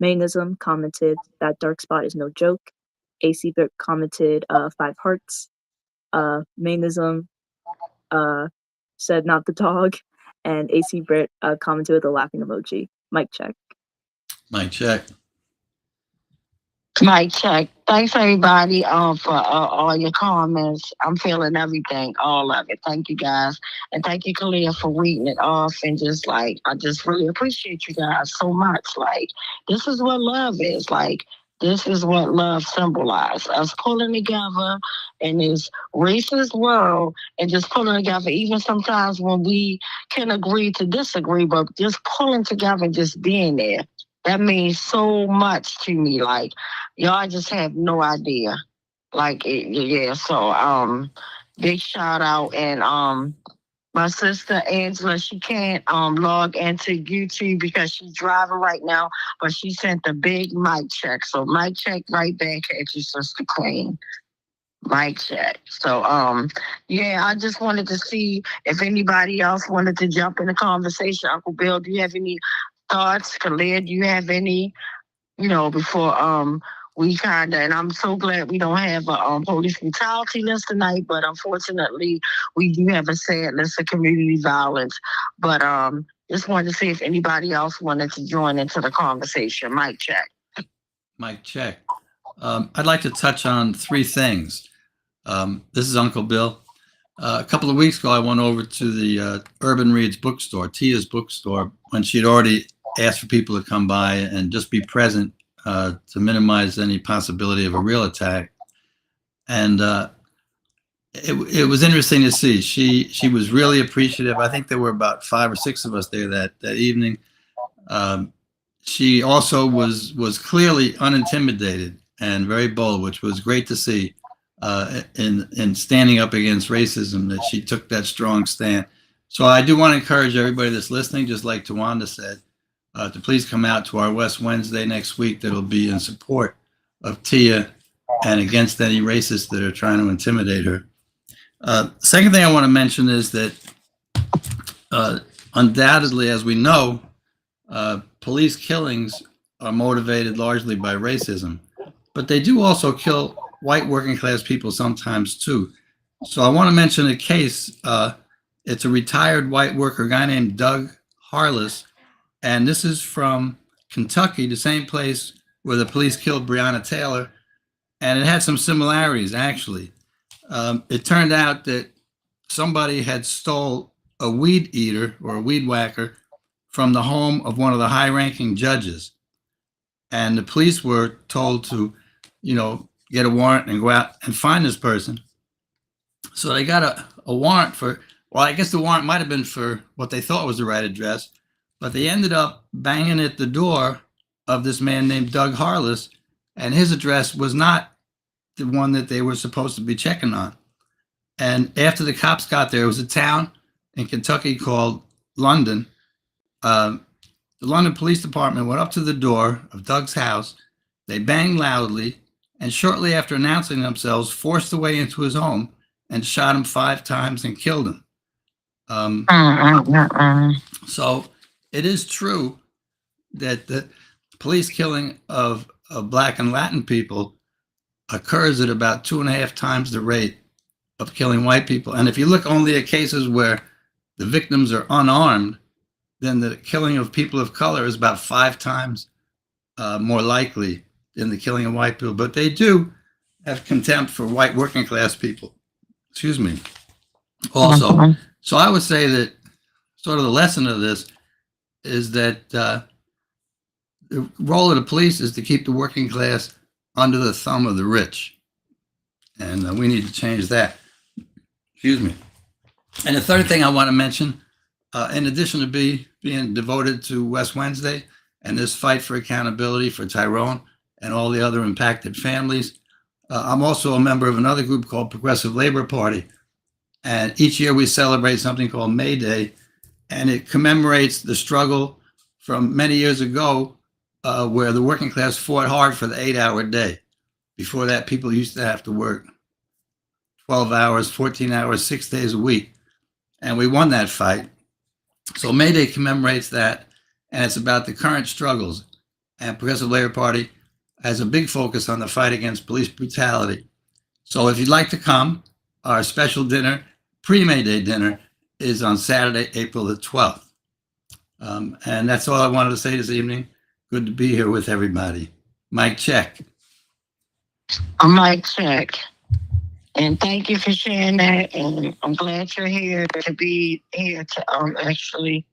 Mainism commented, "That dark spot is no joke." AC Vic commented, 5 hearts. Mainism said, "Not the dog." And AC Brit commented with a laughing emoji. Mic check. Mic check. Mic check. Thanks everybody for all your comments. I'm feeling everything, all of it. Thank you guys, and thank you, Kalia, for reading it off. And just like, I just really appreciate you guys so much. Like, this is what love is. Like, this is what love symbolizes. Us pulling together in this racist world and just pulling together, even sometimes when we can agree to disagree, but just pulling together and just being there. That means so much to me. Like, y'all just have no idea. Like, yeah. So, big shout out. And my sister Angela, she can't log into YouTube because she's driving right now, but she sent a big mic check. So mic check right back at your sister Queen. Mic check. So yeah, I just wanted to see if anybody else wanted to jump in the conversation. Uncle Bill, do you have any thoughts? Khalid, do you have any, before we kind of, and I'm so glad we don't have a police brutality list tonight, but unfortunately we do have a sad list of community violence. But just wanted to see if anybody else wanted to join into the conversation. Mic check. Mic check. I'd like to touch on 3 things. This is Uncle Bill. A couple of weeks ago, I went over to the Urban Reads bookstore, Tia's bookstore, when she'd already asked for people to come by and just be present to minimize any possibility of a real attack. And it was interesting to see. She was really appreciative. I think there were about 5 or 6 of us there that evening. She also was clearly unintimidated and very bold, which was great to see. In standing up against racism, that she took that strong stand. So I do want to encourage everybody that's listening, just like Tawanda said, to please come out to our West Wednesday next week. That'll be in support of Tia and against any racists that are trying to intimidate her. Second thing I want to mention is that undoubtedly, as we know, police killings are motivated largely by racism, but they do also kill white working class people sometimes too. So I want to mention a case. It's a retired white worker, a guy named Doug Harless, and this is from Kentucky, the same place where the police killed Breonna Taylor, and it had some similarities actually. It turned out that somebody had stole a weed eater or a weed whacker from the home of one of the high-ranking judges, and the police were told to, get a warrant and go out and find this person. So they got a warrant for, well, I guess the warrant might have been for what they thought was the right address, but they ended up banging at the door of this man named Doug Harless, and his address was not the one that they were supposed to be checking on. And after the cops got there, it was a town in Kentucky called London. The London Police Department went up to the door of Doug's house. They banged loudly, and shortly after announcing themselves, forced their way into his home and shot him 5 times and killed him. So it is true that the police killing of Black and Latin people occurs at about 2.5 times the rate of killing white people. And if you look only at cases where the victims are unarmed, then the killing of people of color is about 5 times more likely than the killing of white people. But they do have contempt for white working class people. Excuse me. Also, so I would say that sort of the lesson of this is that the role of the police is to keep the working class under the thumb of the rich. And we need to change that. Excuse me. And the third thing I want to mention, in addition to being devoted to West Wednesday and this fight for accountability for Tyrone and all the other impacted families. I'm also a member of another group called Progressive Labor Party. And each year we celebrate something called May Day, and it commemorates the struggle from many years ago where the working class fought hard for the 8-hour day. Before that, people used to have to work 12 hours, 14 hours, 6 days a week. And we won that fight. So May Day commemorates that, and it's about the current struggles. And Progressive Labor Party has a big focus on the fight against police brutality. So if you'd like to come, our special dinner, pre-May Day dinner, is on Saturday, April the 12th. And that's all I wanted to say this evening. Good to be here with everybody. Mic check. A mic check. And thank you for sharing that. And I'm glad you're here to be here to actually,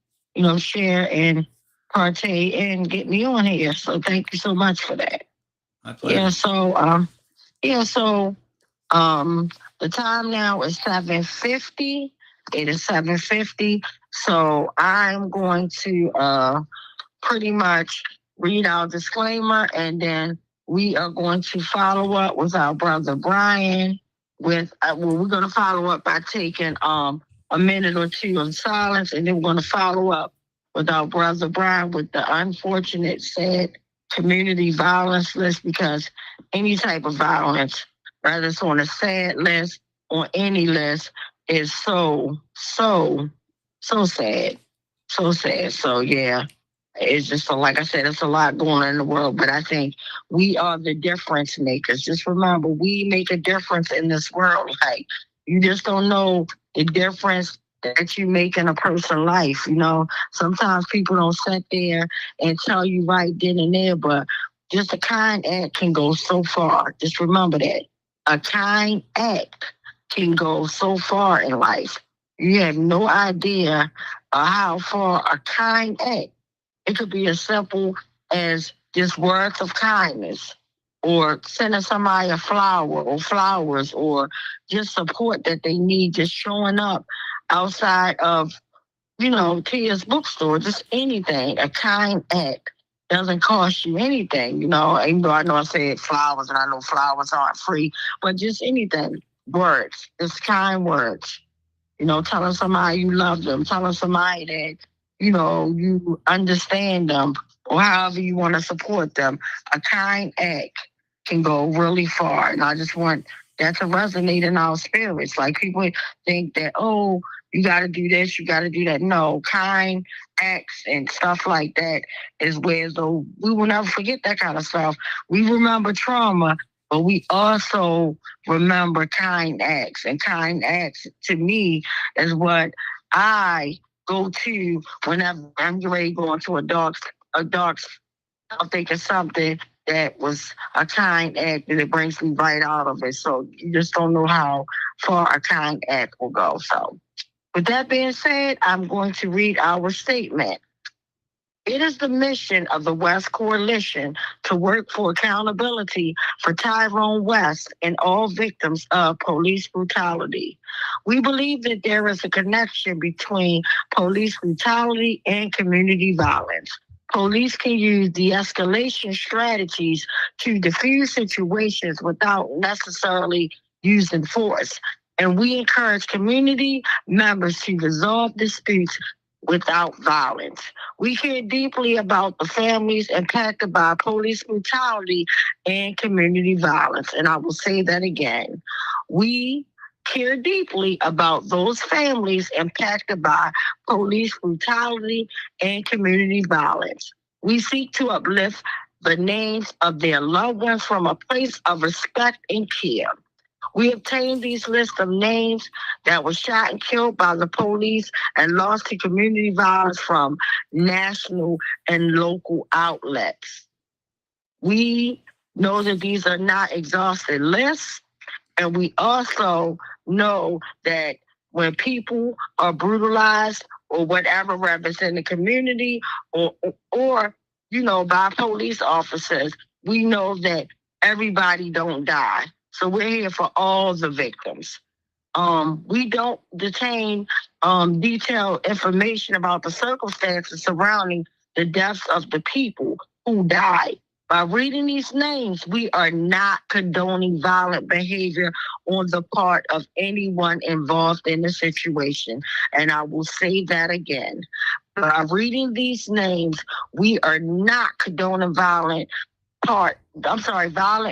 share and partake and get me on here. So thank you so much for that. My pleasure. The time now is 7:50. It is 7:50. So I'm going to pretty much read our disclaimer, and then we are going to follow up with our brother Brian. We're going to follow up by taking a minute or two of silence, and then we're going to follow up with our brother Brian with the unfortunate, sad community violence list, because any type of violence, whether it's on a sad list or any list, is so sad. So sad. So yeah, it's just, like I said, it's a lot going on in the world, but I think we are the difference makers. Just remember, we make a difference in this world. Like, you just don't know the difference that you make in a person's life. Sometimes people don't sit there and tell you right then and there, but just a kind act can go so far. Just remember that. A kind act can go so far in life. You have no idea how far a kind act. It could be as simple as just words of kindness, or sending somebody a flower or flowers, or just support that they need, just showing up outside of, Tia's bookstore, just anything. A kind act doesn't cost you anything, even though I know I said flowers, and I know flowers aren't free, but just anything. Words, just kind words. Telling somebody you love them, telling somebody that, you understand them, or however you want to support them. A kind act can go really far. And I just want that to resonate in our spirits. Like, people think that, oh, you got to do this, you got to do that. No, kind acts and stuff like that is where we will never forget that kind of stuff. We remember trauma, but we also remember kind acts. And kind acts, to me, is what I go to whenever I'm ready to go into a dark. I'll think of something that was a kind act, and it brings me right out of it. So you just don't know how far a kind act will go. So with that being said, I'm going to read our statement. It is the mission of the West Coalition to work for accountability for Tyrone West and all victims of police brutality. We believe that there is a connection between police brutality and community violence. Police can use de-escalation strategies to diffuse situations without necessarily using force. And we encourage community members to resolve disputes without violence. We care deeply about the families impacted by police brutality and community violence. And I will say that again. We care deeply about those families impacted by police brutality and community violence. We seek to uplift the names of their loved ones from a place of respect and care. We obtained these lists of names that were shot and killed by the police and lost to community violence from national and local outlets. We know that these are not exhaustive lists, and we also know that when people are brutalized or whatever, whether it's in the community or by police officers, we know that everybody don't die. So we're here for all the victims. We don't detain detailed information about the circumstances surrounding the deaths of the people who died. By reading these names, we are not condoning violent behavior on the part of anyone involved in the situation. And I will say that again. By reading these names, we are not condoning violent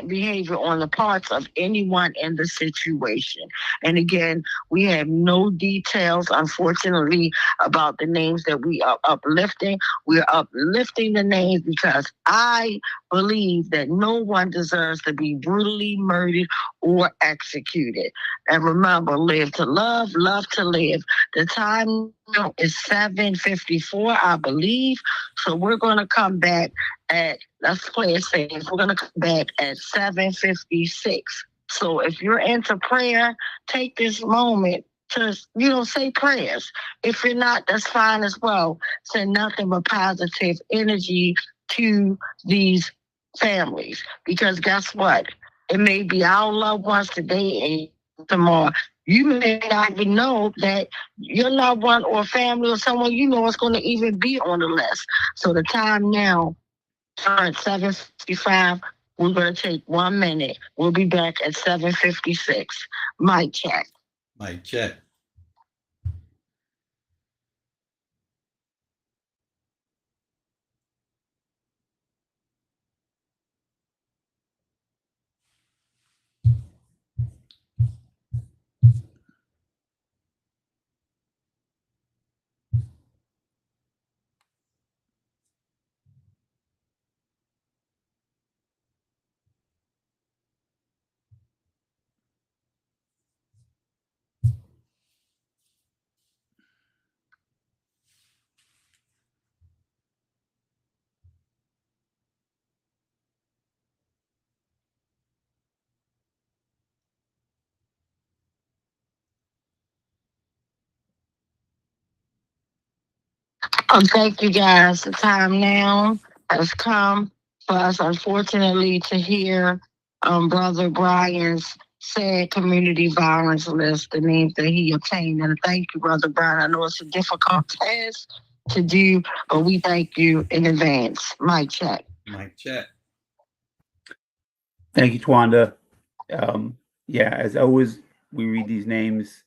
behavior on the parts of anyone in the situation. And again, we have no details, unfortunately, about the names that we are uplifting. We're uplifting the names because I believe that no one deserves to be brutally murdered or executed. And remember, live to love, love to live. The time now is 7:54, I believe. So we're going to come back at, let's play it safe. We're going to come back at 7:56. So if you're into prayer, take this moment to, say prayers. If you're not, that's fine as well. Send nothing but positive energy to these families. Because guess what? It may be our loved ones today and tomorrow. You may not even know that your loved one or family or someone you know is going to even be on the list. So the time now turns 7:55. We're going to take 1 minute. We'll be back at 7:56. Mic check. Mic check. Thank you guys. The time now has come for us, unfortunately, to hear Brother Brian's sad community violence list, the names that he obtained. And thank you, Brother Brian. I know it's a difficult task to do, but we thank you in advance. Mic check. Mic check. Thank you, Twanda. As always, we read these names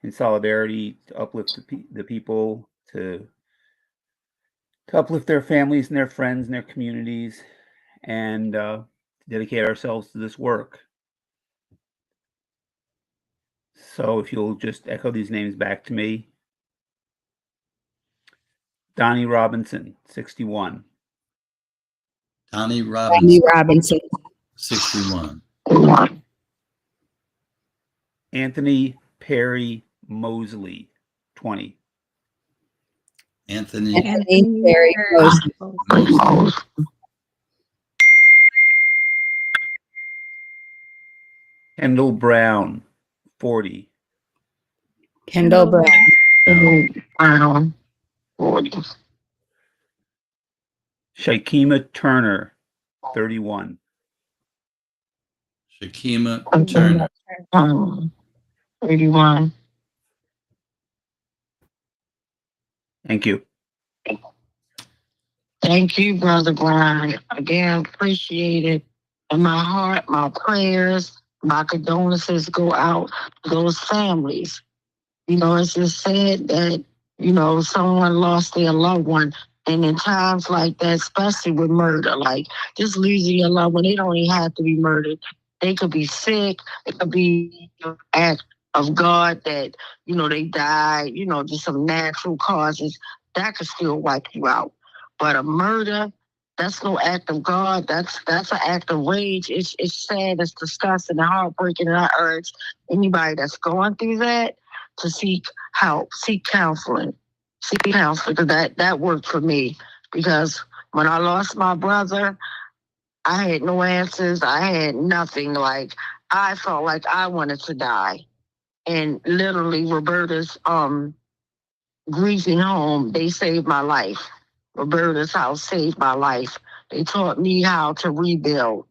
in solidarity to uplift the people, to uplift their families and their friends and their communities, and dedicate ourselves to this work. So if you'll just echo these names back to me. Donnie Robinson, 61. Donnie Robinson, 61. Anthony Perry Mosley, 20. Anthony Perry Mosley. Kendall Brown, 40. Kendall Brown, 40. Shakima Turner, 31. Shakima Turner, 31. Thank you. Thank you, Brother Brian. Again, appreciate it. In my heart, my prayers, my condolences go out to those families. It's just sad that, someone lost their loved one. And in times like that, especially with murder, like just losing your loved one, they don't even have to be murdered. They could be sick. It could be an act of God that, they died, just some natural causes. That could still wipe you out. But a murder, that's no act of God. That's an act of rage. It's sad, it's disgusting, and heartbreaking. And I urge anybody that's going through that to seek help, seek counseling. Because that worked for me. Because when I lost my brother, I had no answers. I had nothing. Like, I felt like I wanted to die. And literally, Roberta's grieving home, they saved my life. Roberta's house saved my life. They taught me how to rebuild,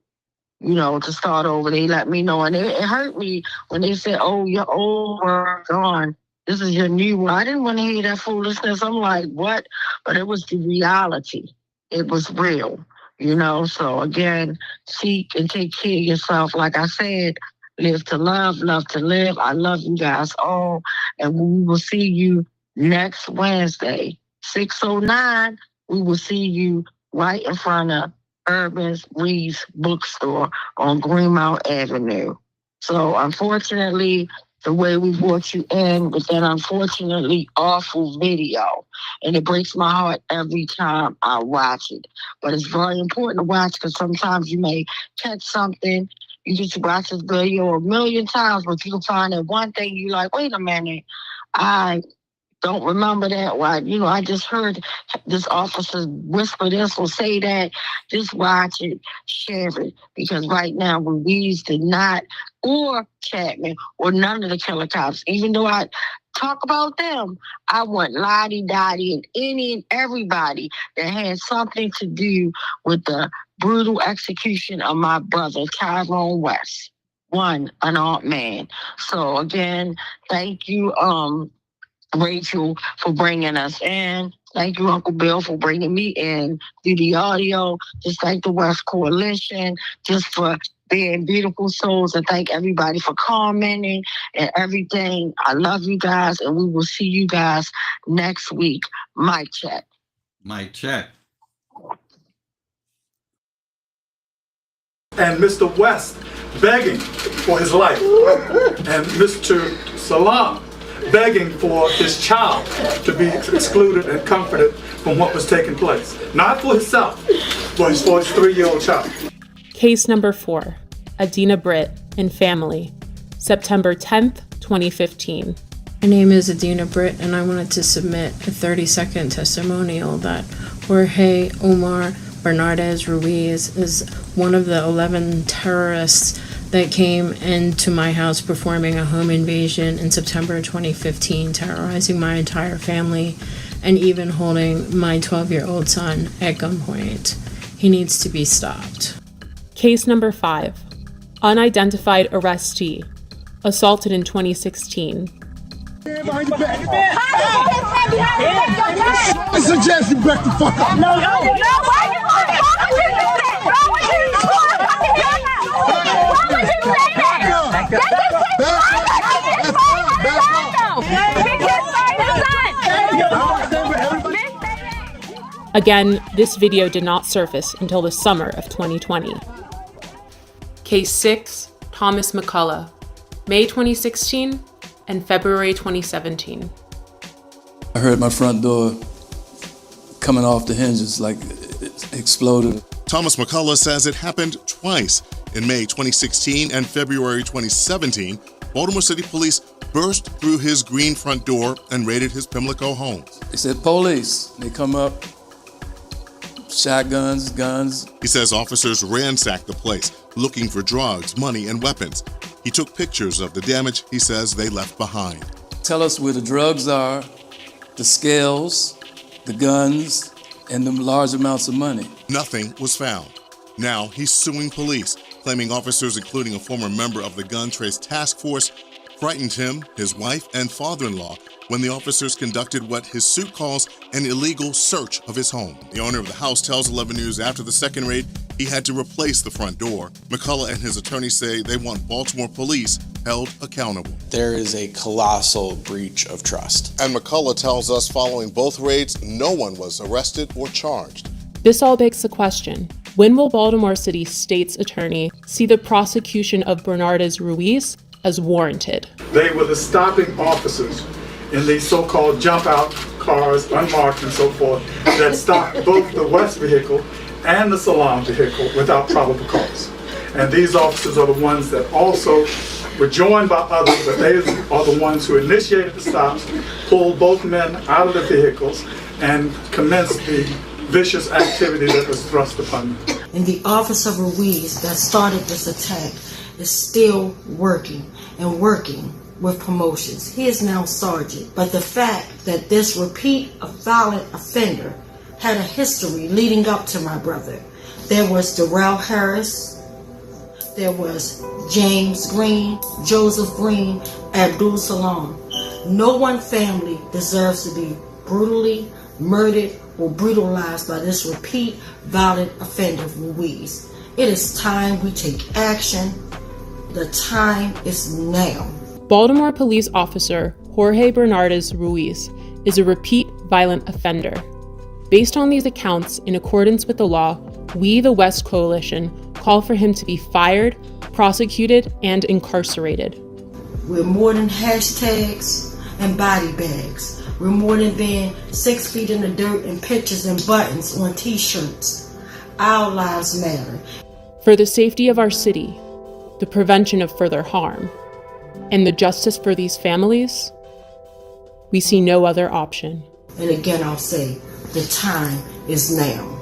to start over. They let me know. And it hurt me when they said, oh, your old world gone. This is your new one. I didn't want to hear that foolishness. I'm like, what? But it was the reality. It was real. So again, seek and take care of yourself. Like I said, live to love to live. I love you guys all, and we will see you next Wednesday, 6:09. We will see you right in front of Urban Reed's bookstore on Greenmount Avenue. So unfortunately, the way we brought you in with that unfortunately awful video. And it breaks my heart every time I watch it. But it's very important to watch because sometimes you may catch something. You just watch this video a million times, but you'll find that one thing you're like, wait a minute, I don't remember that. Why, I just heard this officer whisper this or say that. Just watch it, share it. Because right now, Ruiz did not, or Chapman, or none of the killer cops, even though I talk about them, I want Lottie, Dottie, and any and everybody that had something to do with the brutal execution of my brother, Tyrone West, one unarmed man. So again, thank you, Rachel, for bringing us in. Thank you, Uncle Bill, for bringing me in through the audio. Just thank the West Coalition just for being beautiful souls, and thank everybody for commenting and everything. I love you guys, and we will see you guys next week. Mic check. Mic check. And Mr. West begging for his life, and Mr. Salam begging for his child to be excluded and comforted from what was taking place. Not for himself, but for his 3-year-old child. Case number 4, Adina Britt and family, September 10th, 2015. My name is Adina Britt, and I wanted to submit a 30-second testimonial that Jorge Omar Bernardez Ruiz is one of the 11 terrorists that came into my house performing a home invasion in September 2015, terrorizing my entire family and even holding my 12-year-old son at gunpoint. He needs to be stopped. Case number 5, unidentified arrestee, assaulted in 2016. I suggest you back the fuck up. No, why you Again, this video did not surface until the summer of 2020. Case 6, Thomas McCullough, May 2016 and February 2017. I heard my front door coming off the hinges like it exploded. Thomas McCullough says it happened twice. In May 2016 and February 2017, Baltimore City Police burst through his green front door and raided his Pimlico home. They said, police. They come up, shotguns, guns. He says officers ransacked the place, looking for drugs, money, and weapons. He took pictures of the damage he says they left behind. Tell us where the drugs are, the scales, the guns, and the large amounts of money. Nothing was found. Now he's suing police, claiming officers, including a former member of the Gun Trace Task Force, frightened him, his wife, and father-in-law when the officers conducted what his suit calls an illegal search of his home. The owner of the house tells 11 News after the second raid, he had to replace the front door. McCullough and his attorney say they want Baltimore police held accountable. There is a colossal breach of trust. And McCullough tells us following both raids, no one was arrested or charged. This all begs the question, when will Baltimore City State's attorney see the prosecution of Bernardez Ruiz as warranted? They were the stopping officers in these so-called jump-out cars, unmarked and so forth, that stopped both the West vehicle and the Salam vehicle without probable cause. And these officers are the ones that also were joined by others, but they are the ones who initiated the stops, pulled both men out of the vehicles, and commenced the vicious activity that was thrust upon them. And the officer Ruiz that started this attack is still working and working with promotions. He is now sergeant. But the fact that this repeat violent offender had a history leading up to my brother. There was Darrell Harris, there was James Green, Joseph Green, Abdul Salam. No one family deserves to be brutally murdered were brutalized by this repeat violent offender, Ruiz. It is time we take action. The time is now. Baltimore police officer Jorge Bernardes Ruiz is a repeat violent offender. Based on these accounts, in accordance with the law, we, the West Coalition, call for him to be fired, prosecuted, and incarcerated. We're more than hashtags and body bags. We're more than being 6 feet in the dirt and pictures and buttons on t-shirts. Our lives matter. For the safety of our city, the prevention of further harm, and the justice for these families, we see no other option. And again, I'll say, the time is now.